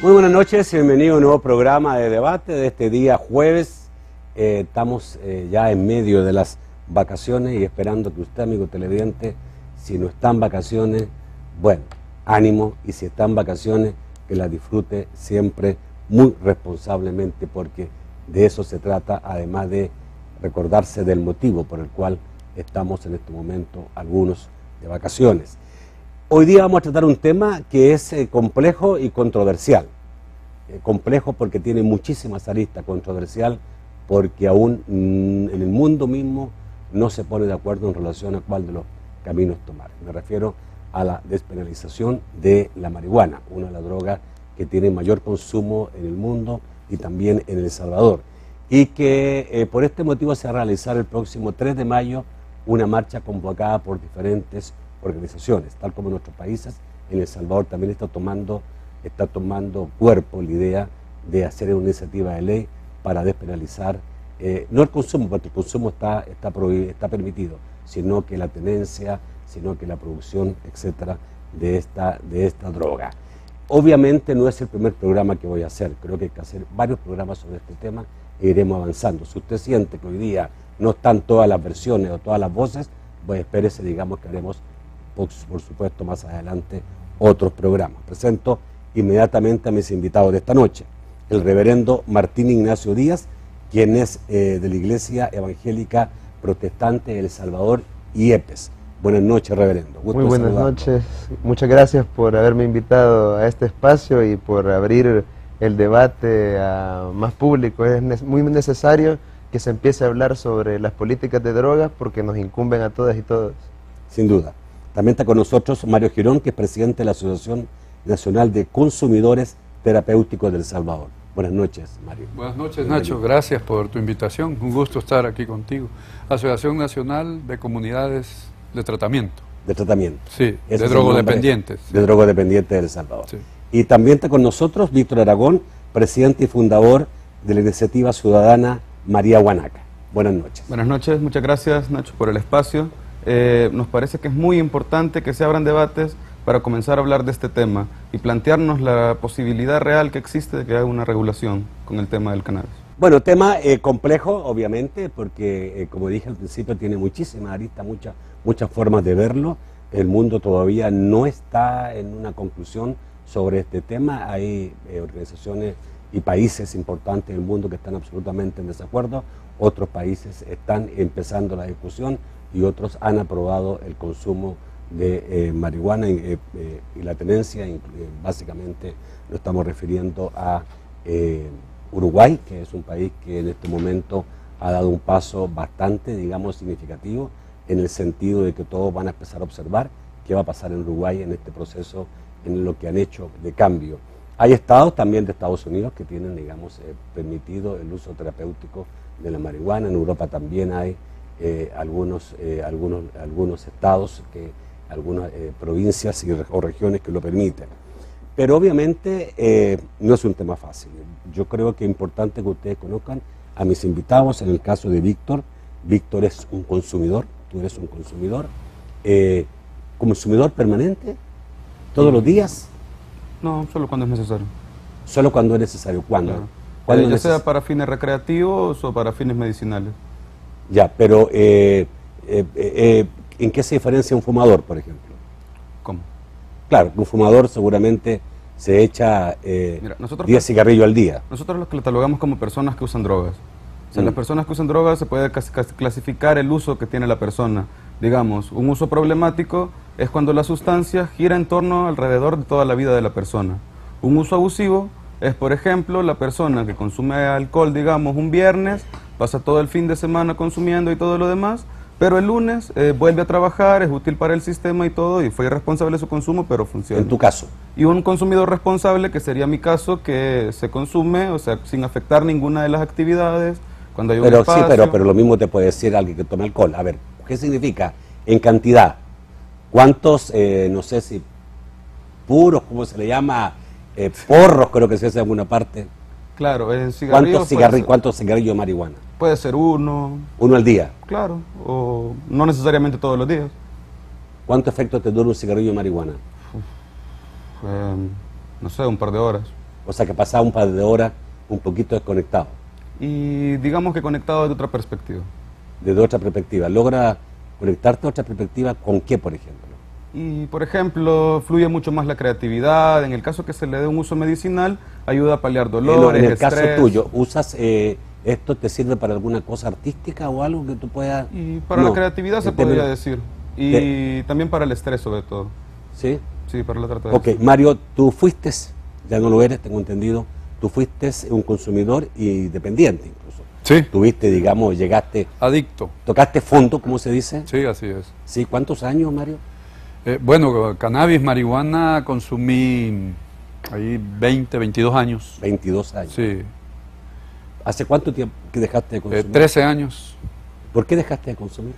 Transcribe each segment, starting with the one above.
Muy buenas noches, bienvenido a un nuevo programa de debate de este día jueves. Estamos ya en medio de las vacaciones y esperando que usted, amigo televidente, si no está en vacaciones, bueno, ánimo, y si está en vacaciones, que las disfrute siempre muy responsablemente, porque de eso se trata, además de recordarse del motivo por el cual estamos en este momento algunos de vacaciones. Hoy día vamos a tratar un tema que es complejo y controversial. Complejo porque tiene muchísimas aristas, controversial porque aún en el mundo mismo no se pone de acuerdo en relación a cuál de los caminos tomar. Me refiero a la despenalización de la marihuana, una de las drogas que tiene mayor consumo en el mundo y también en El Salvador. Y que por este motivo se va a realizar el próximo 3 de mayo una marcha convocada por diferentes organizaciones, tal como en nuestros países. En El Salvador también está tomando cuerpo la idea de hacer una iniciativa de ley para despenalizar, no el consumo, porque el consumo está permitido, sino que la tenencia, sino que la producción, etcétera, de esta droga. Obviamente no es el primer programa que voy a hacer, creo que hay que hacer varios programas sobre este tema e iremos avanzando. Si usted siente que hoy día no están todas las versiones o todas las voces, pues espérese, digamos que haremos, por supuesto, más adelante otros programas. Presento inmediatamente a mis invitados de esta noche, el reverendo Martín Ignacio Díaz, quien es de la Iglesia Evangélica Protestante de El Salvador, IEPES. Buenas noches, reverendo. Gusto Muy buenas noches, muchas gracias por haberme invitado a este espacio y por abrir el debate a más público. Es muy necesario que se empiece a hablar sobre las políticas de drogas porque nos incumben a todas y todos. Sin duda. También está con nosotros Mario Girón, que es presidente de la Asociación Nacional de Consumidores Terapéuticos de El Salvador. Buenas noches, Mario. Buenas noches, Nacho. Gracias por tu invitación. Un gusto estar aquí contigo. Asociación Nacional de Comunidades de Tratamiento. De tratamiento. Sí, de drogodependientes. De drogodependientes de El Salvador. Sí. Y también está con nosotros Víctor Aragón, presidente y fundador de la iniciativa ciudadana María Huanaca. Buenas noches. Buenas noches, muchas gracias, Nacho, por el espacio. Nos parece que es muy importante que se abran debates para comenzar a hablar de este tema y plantearnos la posibilidad real que existe de que haya una regulación con el tema del cannabis. Bueno, tema complejo, obviamente, porque, como dije al principio, tiene muchísimas aristas, muchas formas de verlo. El mundo todavía no está en una conclusión sobre este tema. Hay organizaciones y países importantes del mundo que están absolutamente en desacuerdo. Otros países están empezando la discusión y otros han aprobado el consumo de marihuana y la tenencia. Básicamente lo estamos refiriendo a Uruguay, que es un país que en este momento ha dado un paso bastante, digamos, significativo, en el sentido de que todos van a empezar a observar qué va a pasar en Uruguay en este proceso, en lo que han hecho de cambio. Hay estados también de Estados Unidos que tienen, digamos, permitido el uso terapéutico de la marihuana. En Europa también hay algunos estados, algunas provincias o regiones que lo permiten. Pero obviamente no es un tema fácil. Yo creo que es importante que ustedes conozcan a mis invitados. En el caso de Víctor, Víctor es un consumidor, tú eres un consumidor. ¿Consumidor permanente? ¿Todos los días? No, solo cuando es necesario. Solo cuando es necesario. ¿Cuándo? Claro. ¿Cuándo Ya sea para fines recreativos o para fines medicinales. Ya, pero ¿en qué se diferencia un fumador, por ejemplo? ¿Cómo? Claro, un fumador seguramente se echa 10 cigarrillos al día. Nosotros los catalogamos como personas que usan drogas. O sea, las personas que usan drogas se puede clasificar el uso que tiene la persona. Digamos, un uso problemático es cuando la sustancia gira en torno alrededor de toda la vida de la persona. Un uso abusivo es, por ejemplo, la persona que consume alcohol, digamos, un viernes, pasa todo el fin de semana consumiendo y todo lo demás, pero el lunes vuelve a trabajar, es útil para el sistema y todo, y fue irresponsable de su consumo, pero funciona. En tu caso. Y un consumidor responsable, que sería mi caso, que se consume, o sea, sin afectar ninguna de las actividades, cuando hay un espacio. Sí, pero lo mismo te puede decir alguien que tome alcohol. A ver, ¿qué significa? En cantidad. ¿Cuántos, no sé si puros, cómo se le llama, porros, creo que se hace en alguna parte? Claro, en cigarrillos. ¿Cuántos cigarrillos de marihuana? Puede ser uno. ¿Uno al día? Claro, o no necesariamente todos los días. ¿Cuánto efecto te dura un cigarrillo de marihuana? No sé, un par de horas. O sea que pasaba un par de horas un poquito desconectado, Y digamos que conectado desde otra perspectiva. desde otra perspectiva. ¿Logra conectarte a otra perspectiva con qué, por ejemplo? Y, por ejemplo, fluye mucho más la creatividad. En el caso que se le dé un uso medicinal, ayuda a paliar dolores, En el caso estrés. tuyo, ¿usas esto te sirve para alguna cosa artística o algo que tú puedas...? Y para No, la creatividad se en términos- podría decir. Y también para el estrés, sobre todo. ¿Sí? Sí, para la trata de Ok, Mario, tú fuiste, ya no lo eres, tengo entendido, tú fuiste un consumidor y dependiente incluso. Sí, Tuviste, digamos, llegaste, adicto. tocaste fondo, ¿cómo se dice? Sí, así es. Sí, ¿cuántos años, Mario? Bueno, cannabis, marihuana consumí ahí 20, 22 años. 22 años. Sí, ¿Hace cuánto tiempo que dejaste de consumir? 13 años. ¿Por qué dejaste de consumir?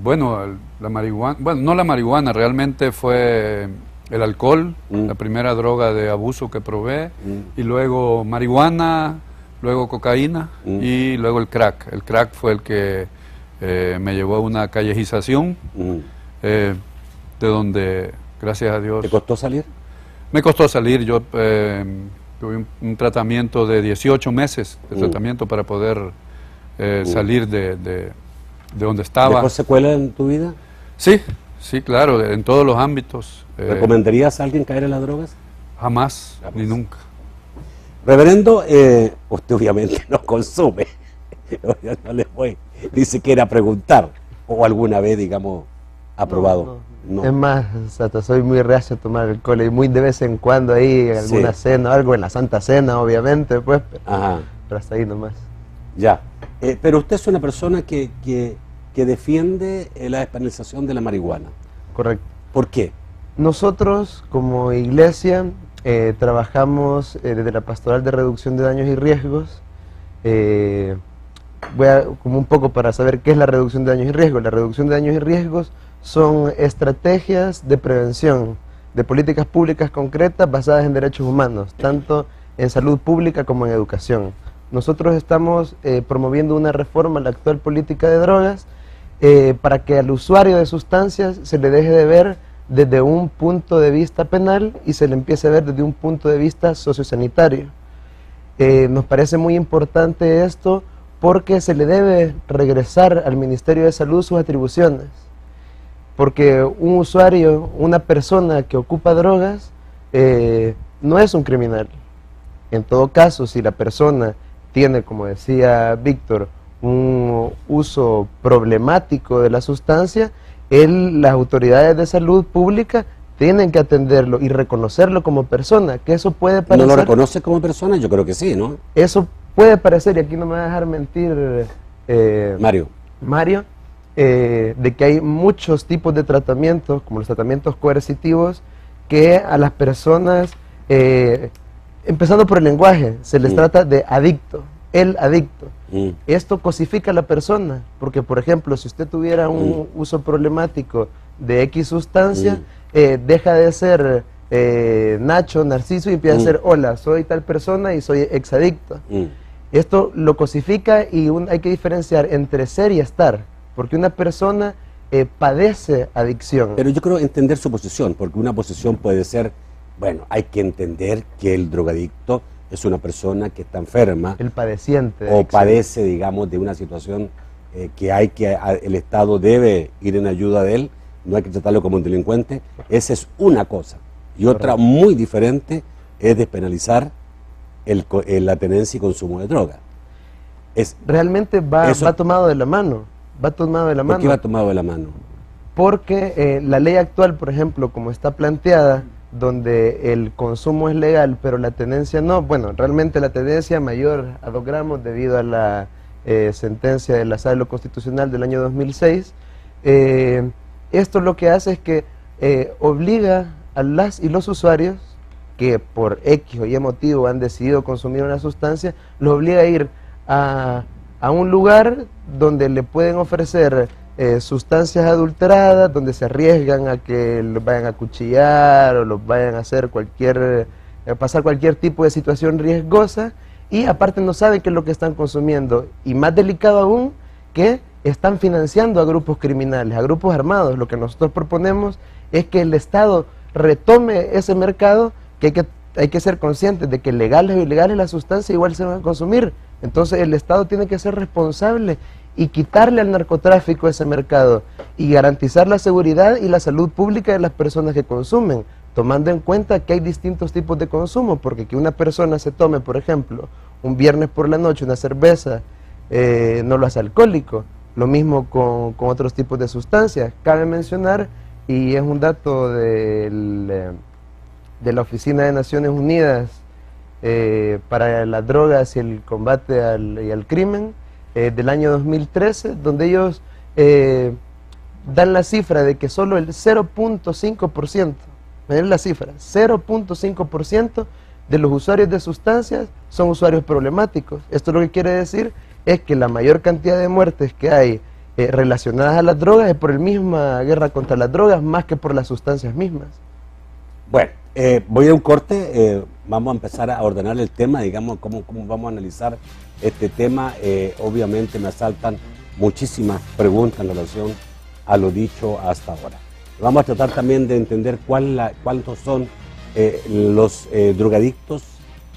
Bueno, la marihuana, bueno, no la marihuana, realmente fue el alcohol, la primera droga de abuso que probé, y luego marihuana, luego cocaína y luego el crack. El crack fue el que me llevó a una callejización, de donde, gracias a Dios, ¿Te costó salir? me costó salir. Yo tuve un tratamiento de 18 meses de tratamiento para poder salir de donde estaba. ¿Dejó secuela en tu vida? Sí, sí, claro, en todos los ámbitos. ¿Recomendarías a alguien caer en las drogas? Jamás, Jamás. ni nunca. Reverendo, usted obviamente no consume. No le voy ni siquiera a preguntar. O alguna vez, digamos, ha probado. No. Es más, Sata, soy muy reacio a tomar alcohol y muy de vez en cuando ahí en alguna Sí. cena, algo en la Santa Cena, obviamente, pues, Ajá, pero hasta ahí nomás. ya. Pero usted es una persona que defiende la despenalización de la marihuana. Correcto. ¿Por qué? Nosotros, como iglesia, trabajamos desde la Pastoral de Reducción de Daños y Riesgos. Como un poco para saber qué es la reducción de daños y riesgos. La reducción de daños y riesgos son estrategias de prevención, de políticas públicas concretas basadas en derechos humanos, tanto en salud pública como en educación. Nosotros estamos promoviendo una reforma a la actual política de drogas para que al usuario de sustancias se le deje de ver desde un punto de vista penal y se le empiece a ver desde un punto de vista sociosanitario. Nos parece muy importante esto porque se le debe regresar al Ministerio de Salud sus atribuciones. Porque un usuario, una persona que ocupa drogas, no es un criminal. En todo caso, si la persona tiene, como decía Víctor, un uso problemático de la sustancia, las autoridades de salud pública tienen que atenderlo y reconocerlo como persona, que eso puede ¿No parecer... lo reconoce como persona? Yo creo que sí, ¿no? Eso puede parecer, y aquí no me va a dejar mentir Mario, de que hay muchos tipos de tratamientos, como los tratamientos coercitivos, que a las personas, empezando por el lenguaje, se les trata de adicto, el adicto. Esto cosifica a la persona, porque por ejemplo, si usted tuviera un uso problemático de X sustancia, deja de ser Nacho, Narciso, y empieza a ser, hola, soy tal persona y soy exadicto. Esto lo cosifica y hay que diferenciar entre ser y estar, porque una persona padece adicción. Pero yo creo entender su posición, porque una posición puede ser, bueno, hay que entender que el drogadicto es una persona que está enferma El padeciente. de o adicción. padece, digamos, de una situación el Estado debe ir en ayuda de él, no hay que tratarlo como un delincuente. Esa es una cosa. Y otra muy diferente es despenalizar la tenencia y consumo de droga. Realmente va Eso- tomado de la mano. Va tomado de la ¿Por mano. qué va tomado de la mano? Porque la ley actual, por ejemplo, como está planteada, donde el consumo es legal, pero la tenencia no, bueno, realmente la tenencia mayor a 2 gramos debido a la sentencia de la Sala Constitucional del año 2006, esto lo que hace es que obliga a las y los usuarios que por X o Y motivo han decidido consumir una sustancia, los obliga a ir a un lugar donde le pueden ofrecer sustancias adulteradas, donde se arriesgan a que los vayan a cuchillar o los vayan a hacer pasar cualquier tipo de situación riesgosa, y aparte no saben qué es lo que están consumiendo, y más delicado aún, que están financiando a grupos criminales, a grupos armados. Lo que nosotros proponemos es que el Estado retome ese mercado, que hay que hay que ser conscientes de que legales o ilegales las sustancias igual se van a consumir. Entonces el Estado tiene que ser responsable y quitarle al narcotráfico ese mercado y garantizar la seguridad y la salud pública de las personas que consumen, tomando en cuenta que hay distintos tipos de consumo, porque que una persona se tome, por ejemplo, un viernes por la noche una cerveza, no lo hace alcohólico. Lo mismo con otros tipos de sustancias. Cabe mencionar, y es un dato de la Oficina de Naciones Unidas para las drogas y el combate al crimen, del año 2013, donde ellos dan la cifra de que solo el 0.5%, miren la cifra, 0.5% de los usuarios de sustancias son usuarios problemáticos. Esto lo que quiere decir es que la mayor cantidad de muertes que hay relacionadas a las drogas es por la misma guerra contra las drogas, más que por las sustancias mismas. Bueno, voy a un corte, vamos a empezar a ordenar el tema, digamos, cómo vamos a analizar este tema. Obviamente me asaltan muchísimas preguntas en relación a lo dicho hasta ahora. Vamos a tratar también de entender cuántos son los drogadictos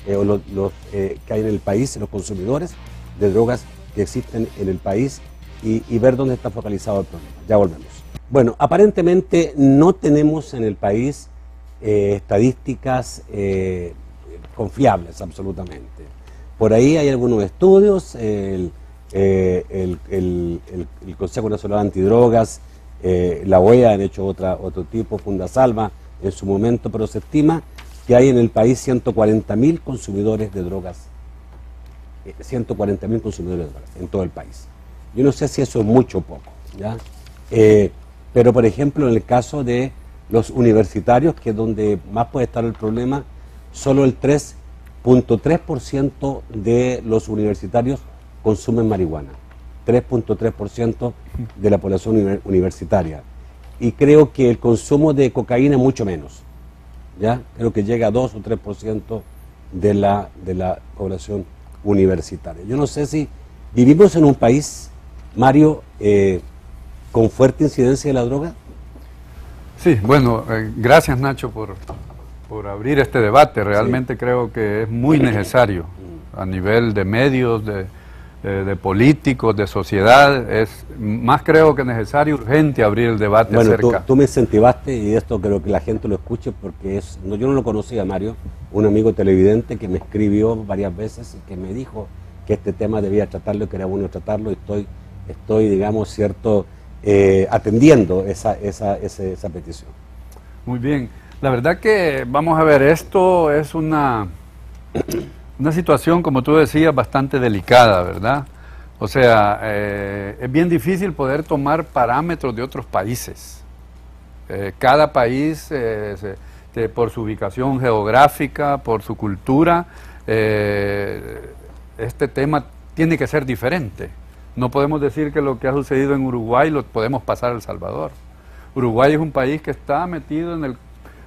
o los que hay en el país, los consumidores de drogas que existen en el país y ver dónde está focalizado el problema. Ya volvemos. Bueno, aparentemente no tenemos en el país estadísticas confiables absolutamente. Por ahí hay algunos estudios, el Consejo Nacional Antidrogas, la OEA han hecho otro tipo, Fundasalva en su momento, pero se estima que hay en el país 140.000 consumidores de drogas. 140.000 consumidores de drogas en todo el país. Yo no sé si eso es mucho o poco, ¿ya? Pero por ejemplo en el caso de los universitarios, que es donde más puede estar el problema, solo el 3.3% de los universitarios consumen marihuana. 3.3% de la población universitaria. Y creo que el consumo de cocaína es mucho menos, ¿ya? Creo que llega a 2 o 3% de la población universitaria. Yo no sé si vivimos en un país, Mario, con fuerte incidencia de la droga. Sí, bueno, gracias Nacho por abrir este debate. Realmente creo que es muy necesario a nivel de medios, de políticos, de sociedad. Es más creo que necesario, urgente abrir el debate acerca. Bueno, tú me incentivaste y esto creo que la gente lo escuche porque yo no lo conocía, Mario, un amigo televidente que me escribió varias veces y que me dijo que este tema debía tratarlo y que era bueno tratarlo. Estoy digamos, atendiendo esa petición. Muy bien. La verdad que, vamos a ver, esto es una situación, como tú decías, bastante delicada, ¿verdad? O sea, es bien difícil poder tomar parámetros de otros países. Cada país, por su ubicación geográfica, por su cultura, este tema tiene que ser diferente. No podemos decir que lo que ha sucedido en Uruguay lo podemos pasar a El Salvador. Uruguay es un país que está metido en el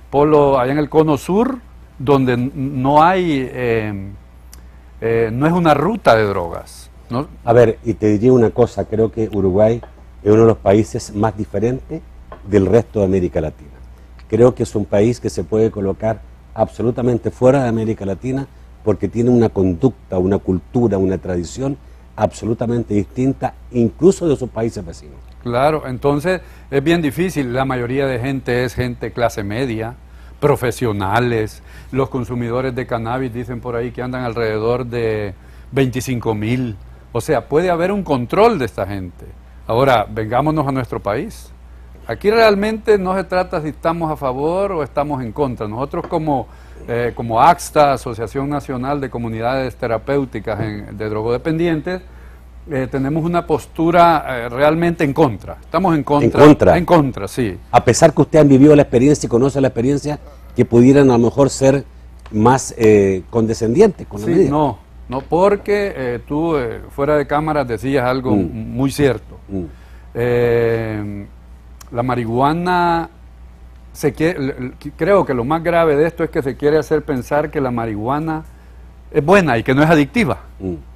polo, allá en el cono sur, donde no hay, no es una ruta de drogas, ¿no? A ver, y te diría una cosa, creo que Uruguay es uno de los países más diferentes del resto de América Latina. Creo que es un país que se puede colocar absolutamente fuera de América Latina porque tiene una conducta, una cultura, una tradición absolutamente distinta, incluso de sus países vecinos. Claro, entonces es bien difícil. La mayoría de gente es gente clase media, profesionales. Los consumidores de cannabis dicen por ahí que andan alrededor de 25.000. O sea, puede haber un control de esta gente. Ahora, vengámonos a nuestro país. Aquí realmente no se trata si estamos a favor o estamos en contra. Nosotros como AXTA, Asociación Nacional de Comunidades Terapéuticas de Drogodependientes, tenemos una postura realmente en contra. Estamos en contra. ¿En contra? En contra, sí. A pesar que ustedes han vivido la experiencia y conocen la experiencia, que pudieran a lo mejor ser más condescendientes con la medida. No, porque tú fuera de cámaras decías algo muy cierto. La marihuana, creo que lo más grave de esto es que se quiere hacer pensar que la marihuana es buena y que no es adictiva.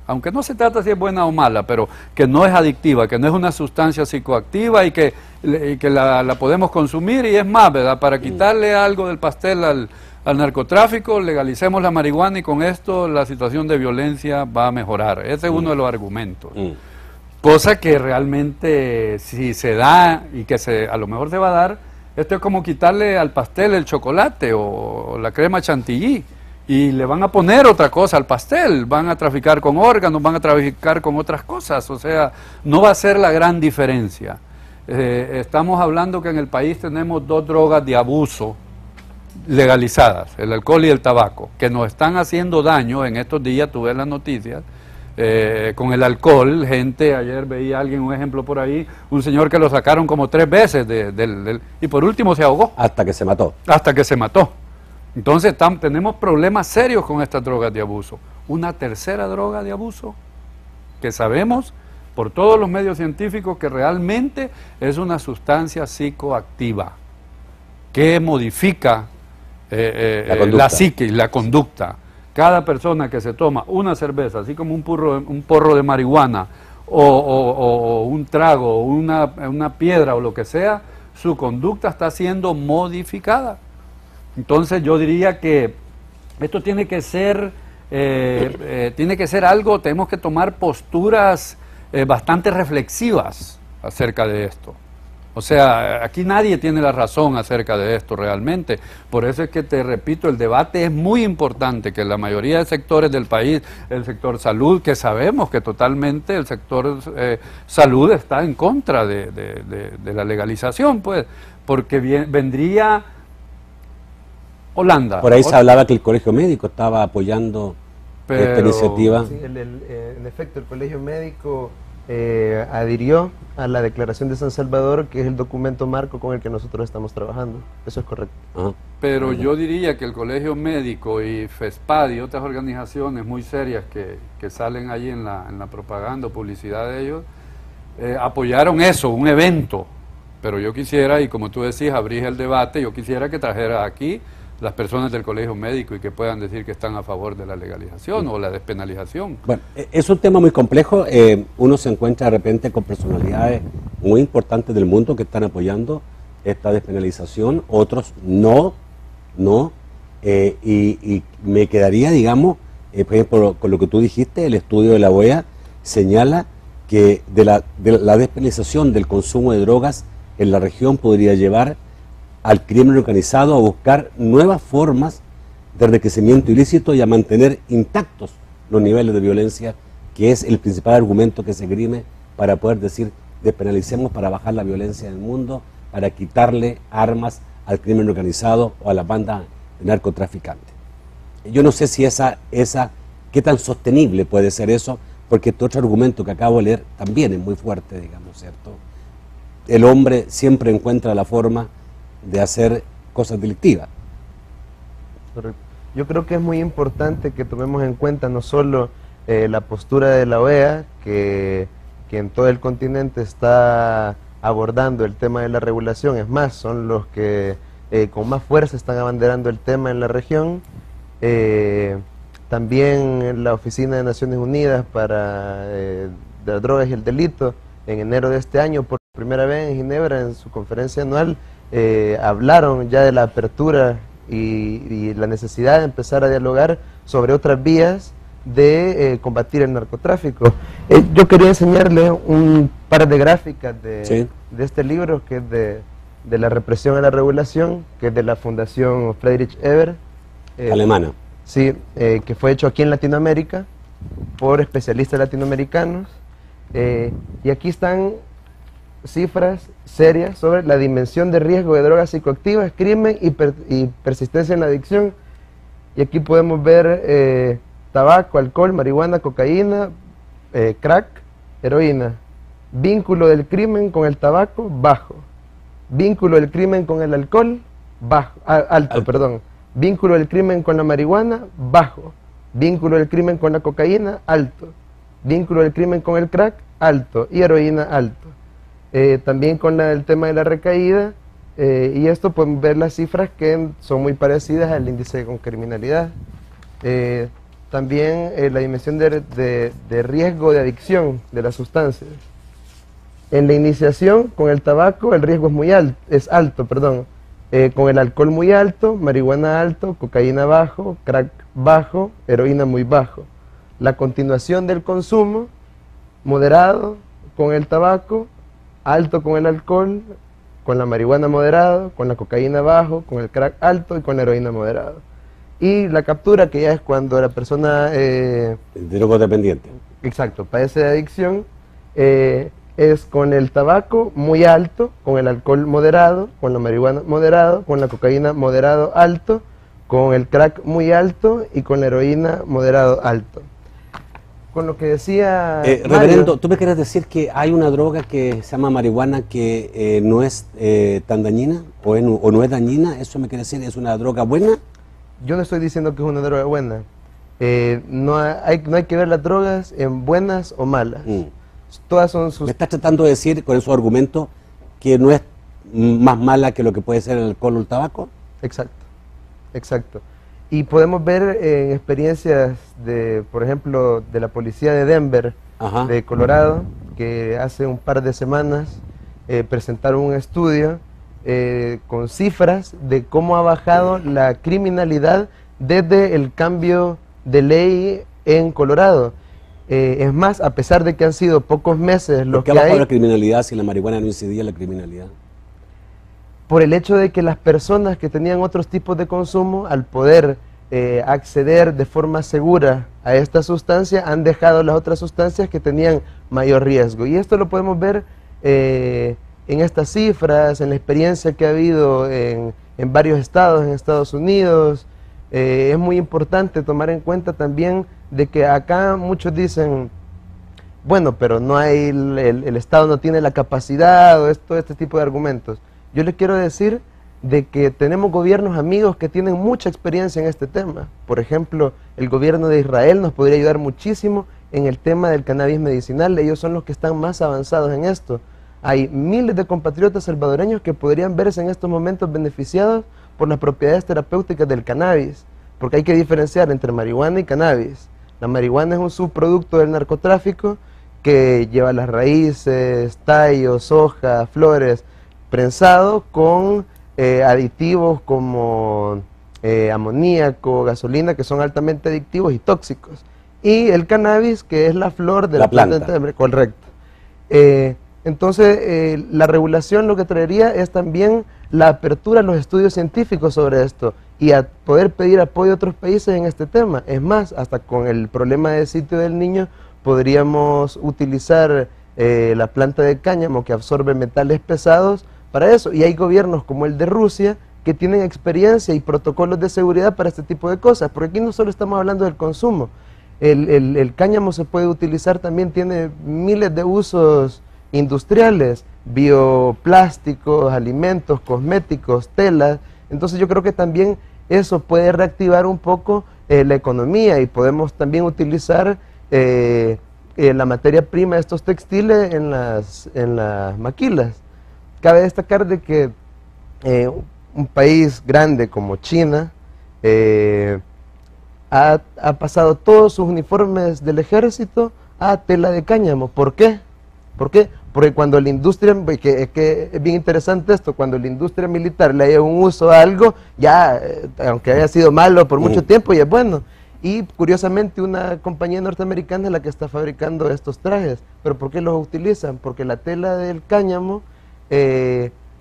Aunque no se trata si es buena o mala, pero que no es adictiva, que no es una sustancia psicoactiva y que la podemos consumir y es más, ¿verdad? Para quitarle algo del pastel al narcotráfico, legalicemos la marihuana y con esto la situación de violencia va a mejorar. Ese es uno de los argumentos. Cosa que realmente si se da y que a lo mejor se va a dar, esto es como quitarle al pastel el chocolate o la crema chantilly y le van a poner otra cosa al pastel, van a traficar con órganos, van a traficar con otras cosas, o sea, no va a ser la gran diferencia. Estamos hablando que en el país tenemos 2 drogas de abuso legalizadas, el alcohol y el tabaco, que nos están haciendo daño. En estos días tuve las noticias, con el alcohol, gente, ayer veía a alguien, un ejemplo por ahí, un señor que lo sacaron como 3 veces y por último se ahogó. Hasta que se mató. Hasta que se mató. Entonces tenemos problemas serios con estas drogas de abuso. Una tercera droga de abuso que sabemos por todos los medios científicos que realmente es una sustancia psicoactiva que modifica la psique, la conducta. Cada persona que se toma una cerveza, así como un porro de marihuana o un trago o una piedra o lo que sea, su conducta está siendo modificada. Entonces yo diría que esto tiene que ser algo, tenemos que tomar posturas bastante reflexivas acerca de esto. O sea, aquí nadie tiene la razón acerca de esto realmente. Por eso es que te repito, el debate es muy importante, que la mayoría de sectores del país, el sector salud, que sabemos que totalmente el sector salud está en contra de la legalización, pues, porque vendría Holanda. Por ahí se hablaba que el Colegio Médico estaba apoyando esta iniciativa. Sí, en efecto, el Colegio Médico adhirió a la Declaración de San Salvador, que es el documento marco con el que nosotros estamos trabajando. Eso es correcto. Ajá. Pero yo diría que el Colegio Médico y FESPAD y otras organizaciones muy serias que salen ahí en la propaganda o publicidad de ellos, apoyaron eso, un evento. Pero yo quisiera, y como tú decís, abrir el debate, yo quisiera que trajera aquí las personas del Colegio Médico y que puedan decir que están a favor de la legalización o la despenalización. Bueno, es un tema muy complejo. Uno se encuentra de repente con personalidades muy importantes del mundo que están apoyando esta despenalización, otros no, y me quedaría, digamos, por ejemplo, con lo que tú dijiste, el estudio de la OEA señala que de la despenalización del consumo de drogas en la región podría llevar al crimen organizado a buscar nuevas formas de enriquecimiento ilícito y a mantener intactos los niveles de violencia, que es el principal argumento que se esgrime para poder decir despenalicemos para bajar la violencia en el mundo, para quitarle armas al crimen organizado o a las bandas de narcotraficantes. Yo no sé si qué tan sostenible puede ser eso, porque este otro argumento que acabo de leer también es muy fuerte, digamos, ¿cierto? El hombre siempre encuentra la forma de hacer cosas delictivas. Correcto. Yo creo que es muy importante que tomemos en cuenta no solo la postura de la OEA, que en todo el continente está abordando el tema de la regulación, es más, son los que con más fuerza están abanderando el tema en la región. También la Oficina de Naciones Unidas para de las Drogas y el Delito, en enero de este año, por primera vez en Ginebra, en su conferencia anual, hablaron ya de la apertura y la necesidad de empezar a dialogar sobre otras vías de combatir el narcotráfico. Yo quería enseñarle un par de gráficas de este libro, que es de la represión a la regulación, que es de la Fundación Friedrich Ebert. Alemana. Sí, que fue hecho aquí en Latinoamérica por especialistas latinoamericanos. Y aquí están cifras serias sobre la dimensión de riesgo de drogas psicoactivas, crimen y persistencia en la adicción. Y aquí podemos ver tabaco, alcohol, marihuana, cocaína, crack, heroína. Vínculo del crimen con el tabaco, bajo. Vínculo del crimen con el alcohol, alto. Perdón. Vínculo del crimen con la marihuana, bajo. Vínculo del crimen con la cocaína, alto. Vínculo del crimen con el crack, alto. Y heroína, alto. También con el tema de la recaída, y esto pueden ver las cifras que son muy parecidas al índice con criminalidad. También la dimensión de riesgo de adicción de las sustancias. En la iniciación con el tabaco el riesgo es alto, con el alcohol muy alto, marihuana alto, cocaína bajo, crack bajo, heroína muy bajo. La continuación del consumo, moderado con el tabaco, alto con el alcohol, con la marihuana moderado, con la cocaína bajo, con el crack alto y con la heroína moderado. Y la captura, que ya es cuando la persona... drogodependiente. Exacto, padece de adicción, es con el tabaco muy alto, con el alcohol moderado, con la marihuana moderado, con la cocaína moderado alto, con el crack muy alto y con la heroína moderado alto. Con lo que decía reverendo, ¿tú me quieres decir que hay una droga que se llama marihuana que no es tan dañina o no es dañina? ¿Eso me quiere decir? ¿Es una droga buena? Yo no estoy diciendo que es una droga buena. No hay que ver las drogas en buenas o malas. Todas son sus... ¿Me estás tratando de decir con esos argumentos que no es más mala que lo que puede ser el alcohol o el tabaco? Exacto, exacto. Y podemos ver en experiencias de, por ejemplo, de la policía de Denver, de Colorado, que hace un par de semanas presentaron un estudio con cifras de cómo ha bajado la criminalidad desde el cambio de ley en Colorado. Es más, a pesar de que han sido pocos meses los que ¿Por qué ha bajado hay, la criminalidad si la marihuana no incidía en la criminalidad? por el hecho de que las personas que tenían otros tipos de consumo, al poder acceder de forma segura a esta sustancia, han dejado las otras sustancias que tenían mayor riesgo. Y esto lo podemos ver en estas cifras, en la experiencia que ha habido en varios estados, en Estados Unidos. Es muy importante tomar en cuenta también de que acá muchos dicen, bueno, pero no hay, el Estado no tiene la capacidad, o todo este tipo de argumentos. Yo les quiero decir de que tenemos gobiernos amigos que tienen mucha experiencia en este tema. Por ejemplo, el gobierno de Israel nos podría ayudar muchísimo en el tema del cannabis medicinal. Ellos son los que están más avanzados en esto. Hay miles de compatriotas salvadoreños que podrían verse en estos momentos beneficiados por las propiedades terapéuticas del cannabis, porque hay que diferenciar entre marihuana y cannabis. La marihuana es un subproducto del narcotráfico que lleva las raíces, tallos, hojas, flores, prensado con aditivos como amoníaco, gasolina, que son altamente adictivos y tóxicos. Y el cannabis, que es la flor de la planta. Correcto. Entonces, la regulación lo que traería es también la apertura a los estudios científicos sobre esto y a poder pedir apoyo a otros países en este tema. Es más, hasta con el problema de sitio del niño, podríamos utilizar la planta de cáñamo que absorbe metales pesados para eso. Y hay gobiernos como el de Rusia que tienen experiencia y protocolos de seguridad para este tipo de cosas, porque aquí no solo estamos hablando del consumo. El cáñamo se puede utilizar también, tiene miles de usos industriales, bioplásticos, alimentos, cosméticos, telas. Entonces yo creo que también eso puede reactivar un poco la economía, y podemos también utilizar la materia prima de estos textiles en las maquilas. Cabe destacar de que un país grande como China ha pasado todos sus uniformes del ejército a tela de cáñamo. ¿Por qué? ¿Por qué? Porque cuando la industria, que es bien interesante esto, cuando la industria militar le haya un uso a algo, ya, aunque haya sido malo por mucho tiempo, ya es bueno. Y curiosamente una compañía norteamericana es la que está fabricando estos trajes. ¿Pero por qué los utilizan? Porque la tela del cáñamo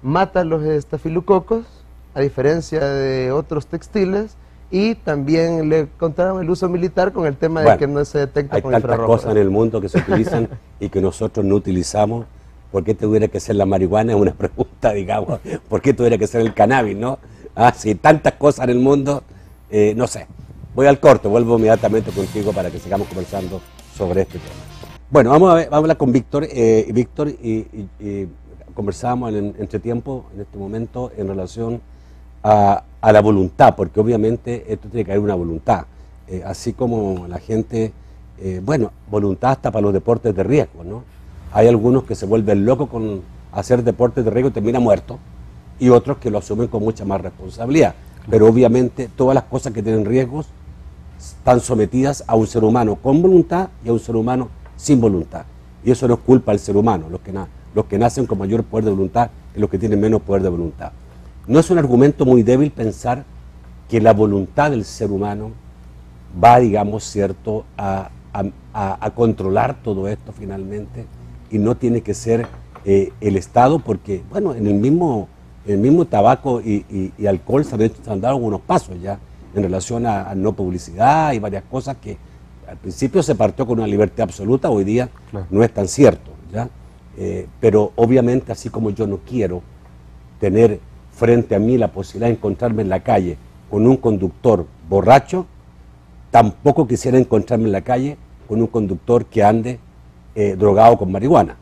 mata los estafilococcos, a diferencia de otros textiles, y también le encontraron el uso militar con el tema de que no se detecta con infrarrojo. Hay tantas cosas en el mundo que se utilizan y que nosotros no utilizamos. ¿Por qué tuviera que ser la marihuana? Es una pregunta, digamos. ¿Por qué tuviera que ser el cannabis, no? Si tantas cosas en el mundo, no sé. Voy al corte, vuelvo inmediatamente contigo para que sigamos conversando sobre este tema. Bueno, vamos a hablar con Víctor. Víctor, conversábamos en entretiempo, en este momento, en relación a la voluntad, porque obviamente esto tiene que haber una voluntad, así como la gente, bueno, voluntad hasta para los deportes de riesgo, ¿no? Hay algunos que se vuelven locos con hacer deportes de riesgo y terminan muertos, y otros que lo asumen con mucha más responsabilidad, pero obviamente todas las cosas que tienen riesgos están sometidas a un ser humano con voluntad y a un ser humano sin voluntad, y eso no es culpa del ser humano, los que nacen con mayor poder de voluntad y los que tienen menos poder de voluntad. no es un argumento muy débil pensar que la voluntad del ser humano va, digamos, cierto, a controlar todo esto finalmente, y no tiene que ser el Estado, porque, bueno, en el mismo tabaco y alcohol se han dado algunos pasos ya en relación a no publicidad y varias cosas que al principio se partió con una libertad absoluta, hoy día claro, no es tan cierto, ¿ya? Pero obviamente, así como yo no quiero tener frente a mí la posibilidad de encontrarme en la calle con un conductor borracho, tampoco quisiera encontrarme en la calle con un conductor que ande drogado con marihuana.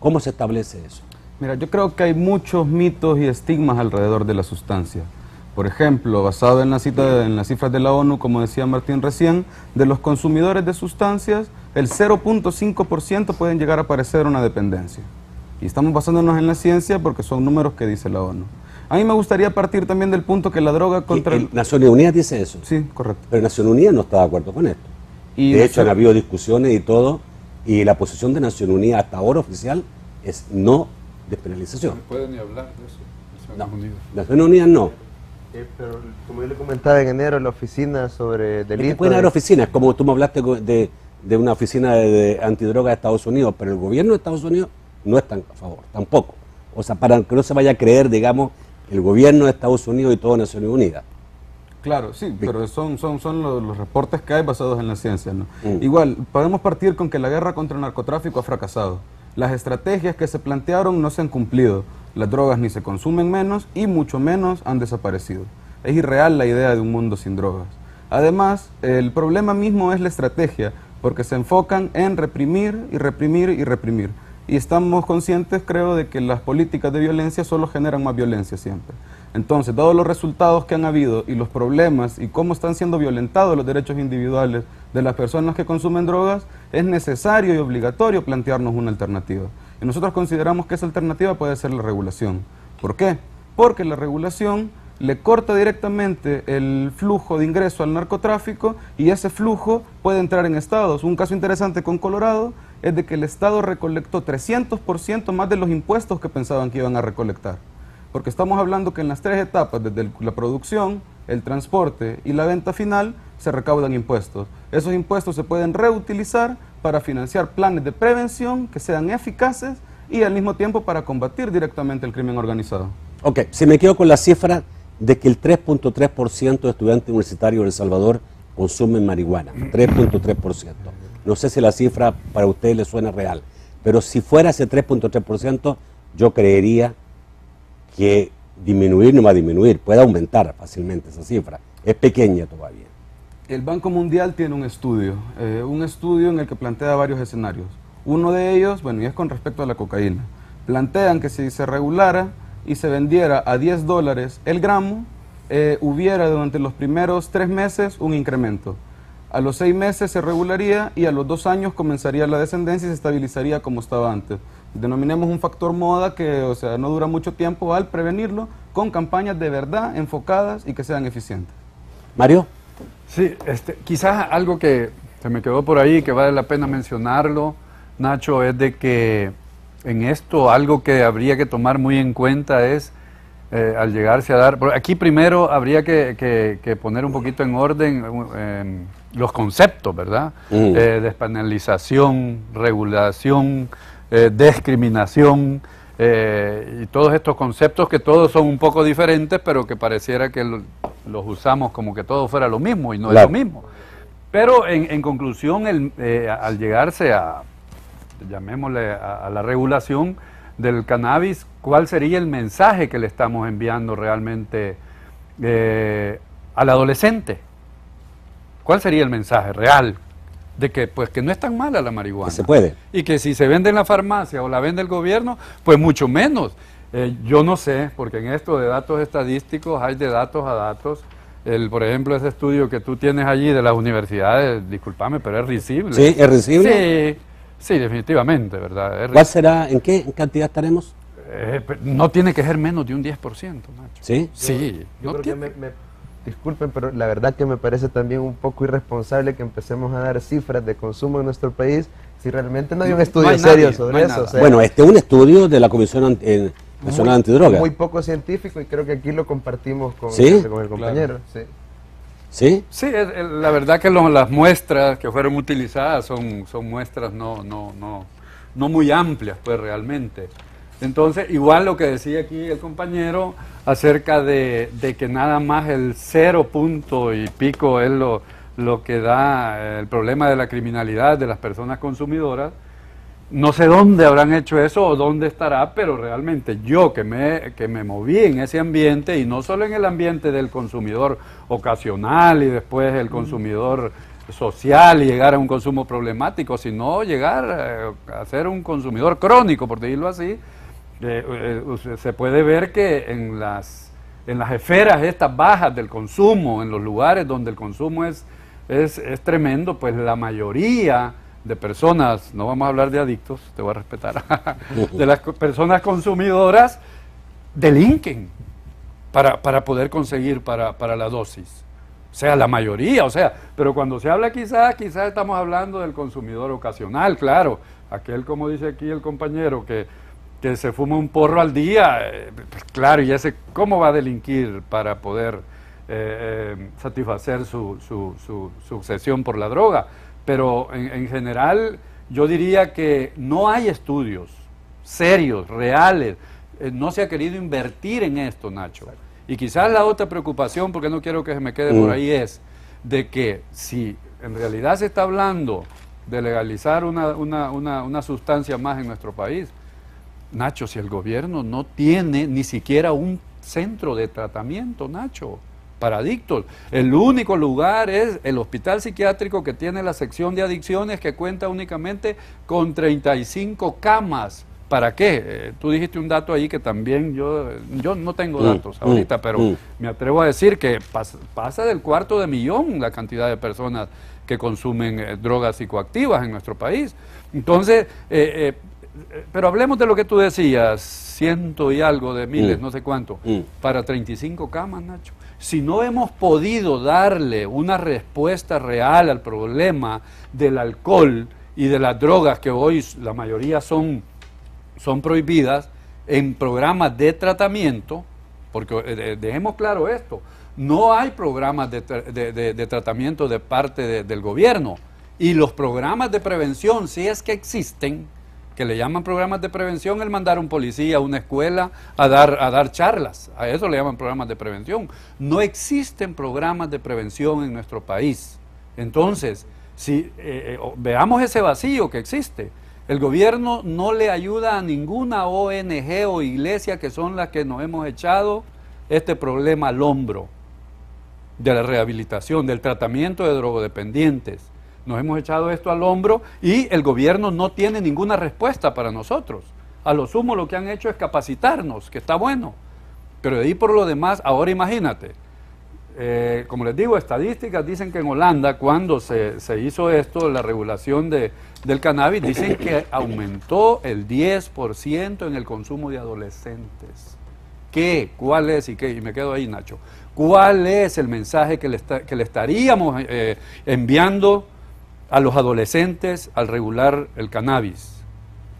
¿Cómo se establece eso? Mira, yo creo que hay muchos mitos y estigmas alrededor de la sustancia. Por ejemplo, basado en las cifras de la ONU, como decía Martín recién, de los consumidores de sustancias, el 0.5% pueden llegar a padecer una dependencia. Y estamos basándonos en la ciencia porque son números que dice la ONU. A mí me gustaría partir también del punto que la droga contra... Naciones Unidas dice eso. Sí, correcto. Pero Naciones Unidas no está de acuerdo con esto. Y de hecho han habido discusiones y todo, y la posición de Naciones Unidas hasta ahora oficial es no despenalización. No puede ni hablar de eso. Naciones Unidas. Naciones Unidas no. Pero como yo le comentaba en enero, la oficina sobre delitos... Pueden haber oficinas, como tú me hablaste de una oficina de antidroga de Estados Unidos, pero el gobierno de Estados Unidos no está a favor, tampoco. O sea, para que no se vaya a creer, digamos, el gobierno de Estados Unidos y todo Naciones Unidas. Claro, sí, pero son los reportes que hay basados en la ciencia, ¿no? Igual, podemos partir con que la guerra contra el narcotráfico ha fracasado. Las estrategias que se plantearon no se han cumplido. Las drogas ni se consumen menos y mucho menos han desaparecido. Es irreal la idea de un mundo sin drogas. Además, el problema mismo es la estrategia, porque se enfocan en reprimir y reprimir y reprimir. Y estamos conscientes, creo, de que las políticas de violencia solo generan más violencia siempre. Entonces, dados los resultados que han habido y los problemas y cómo están siendo violentados los derechos individuales de las personas que consumen drogas, es necesario y obligatorio plantearnos una alternativa. Y nosotros consideramos que esa alternativa puede ser la regulación. ¿Por qué? Porque la regulación le corta directamente el flujo de ingreso al narcotráfico y ese flujo puede entrar en estados. Un caso interesante con Colorado es de que el estado recolectó 300% más de los impuestos que pensaban que iban a recolectar. Porque estamos hablando que en las tres etapas, desde la producción, el transporte y la venta final, se recaudan impuestos. Esos impuestos se pueden reutilizar para financiar planes de prevención que sean eficaces y al mismo tiempo para combatir directamente el crimen organizado. Ok, si me quedo con la cifra de que el 3.3% de estudiantes universitarios de El Salvador consumen marihuana, 3.3%. No sé si la cifra para ustedes les suena real, pero si fuera ese 3.3%, yo creería que disminuir no va a disminuir, puede aumentar fácilmente esa cifra, es pequeña todavía. El Banco Mundial tiene un estudio en el que plantea varios escenarios. Uno de ellos, bueno, y es con respecto a la cocaína. Plantean que si se regulara y se vendiera a $10 el gramo, hubiera durante los primeros 3 meses un incremento. A los 6 meses se regularía y a los 2 años comenzaría la descendencia y se estabilizaría como estaba antes. Denominemos un factor moda que, o sea, no dura mucho tiempo al prevenirlo con campañas de verdad enfocadas y que sean eficientes. Mario. Sí, quizás algo que se me quedó por ahí que vale la pena mencionarlo, Nacho, es de que en esto algo que habría que tomar muy en cuenta es al llegarse a dar... Aquí primero habría que poner un poquito en orden los conceptos, ¿verdad? Despenalización, regulación, discriminación, y todos estos conceptos que todos son un poco diferentes, pero que pareciera que los usamos como que todo fuera lo mismo y no es lo mismo. Pero en conclusión, al llegarse a, llamémosle a la regulación del cannabis, ¿cuál sería el mensaje que le estamos enviando realmente al adolescente? ¿Cuál sería el mensaje real? De que pues que no es tan mala la marihuana. Que se puede. Y que si se vende en la farmacia o la vende el gobierno, pues mucho menos. Yo no sé, porque en esto de datos estadísticos hay de datos a datos. Por ejemplo, ese estudio que tú tienes allí de las universidades, discúlpame, pero es risible. ¿Sí? ¿Es risible? Sí, definitivamente, ¿verdad? ¿Cuál será, en qué cantidad estaremos? No tiene que ser menos de un 10%, Nacho. ¿Sí? Sí. Yo creo que disculpen, pero la verdad que me parece también un poco irresponsable que empecemos a dar cifras de consumo en nuestro país si realmente no hay un estudio serio sobre eso. O sea, bueno, un estudio de la Comisión Nacional Antidroga. Muy poco científico y creo que aquí lo compartimos con, ¿Sí? con el compañero. Sí. ¿Sí? Sí, la verdad que las muestras que fueron utilizadas son muestras no muy amplias, pues realmente. Entonces, igual lo que decía aquí el compañero acerca de que nada más el 0 punto y pico es lo que da el problema de la criminalidad de las personas consumidoras. No sé dónde habrán hecho eso o dónde estará, pero realmente yo que me moví en ese ambiente, y no solo en el ambiente del consumidor ocasional y después el consumidor social y llegar a un consumo problemático, sino llegar a ser un consumidor crónico, por decirlo así, se puede ver que en las esferas estas bajas del consumo, en los lugares donde el consumo es tremendo, pues la mayoría de personas, no vamos a hablar de adictos, te voy a respetar, de las personas consumidoras delinquen para poder conseguir para la dosis. O sea, la mayoría, pero cuando se habla quizás estamos hablando del consumidor ocasional, claro, aquel, como dice aquí el compañero, que se fuma un porro al día, pues claro, y ese, ¿cómo va a delinquir para poder satisfacer su obsesión por la droga? Pero en general yo diría que no hay estudios serios, reales, no se ha querido invertir en esto, Nacho. Y quizás la otra preocupación, porque no quiero que se me quede por ahí, es de que si en realidad se está hablando de legalizar una sustancia más en nuestro país, Nacho, si el gobierno no tiene ni siquiera un centro de tratamiento, Nacho, para adictos. El único lugar es el hospital psiquiátrico que tiene la sección de adicciones, que cuenta únicamente con 35 camas. ¿Para qué? Tú dijiste un dato ahí que también yo no tengo datos ahorita, pero me atrevo a decir que pasa del 250.000 la cantidad de personas que consumen drogas psicoactivas en nuestro país. Entonces, pero hablemos de lo que tú decías, 100 y algo de miles, no sé cuánto, para 35 camas, Nacho. Si no hemos podido darle una respuesta real al problema del alcohol y de las drogas, que hoy la mayoría son prohibidas, en programas de tratamiento, porque dejemos claro esto, no hay programas de tratamiento de parte del gobierno, y los programas de prevención, si es que existen, que le llaman programas de prevención, el mandar a un policía a una escuela a dar charlas, a eso le llaman programas de prevención. No existen programas de prevención en nuestro país. Entonces, si veamos ese vacío que existe, el gobierno no le ayuda a ninguna ONG o iglesia, que son las que nos hemos echado este problema al hombro de la rehabilitación, del tratamiento de drogodependientes. Nos hemos echado esto al hombro y el gobierno no tiene ninguna respuesta para nosotros. A lo sumo lo que han hecho es capacitarnos, que está bueno. Pero de ahí por lo demás, ahora imagínate, como les digo, estadísticas dicen que en Holanda, cuando se hizo esto, la regulación del cannabis, dicen que aumentó el 10% en el consumo de adolescentes. ¿Qué? ¿Cuál es? Y me quedo ahí, Nacho. ¿Cuál es el mensaje que le estaríamos enviando a los adolescentes al regular el cannabis?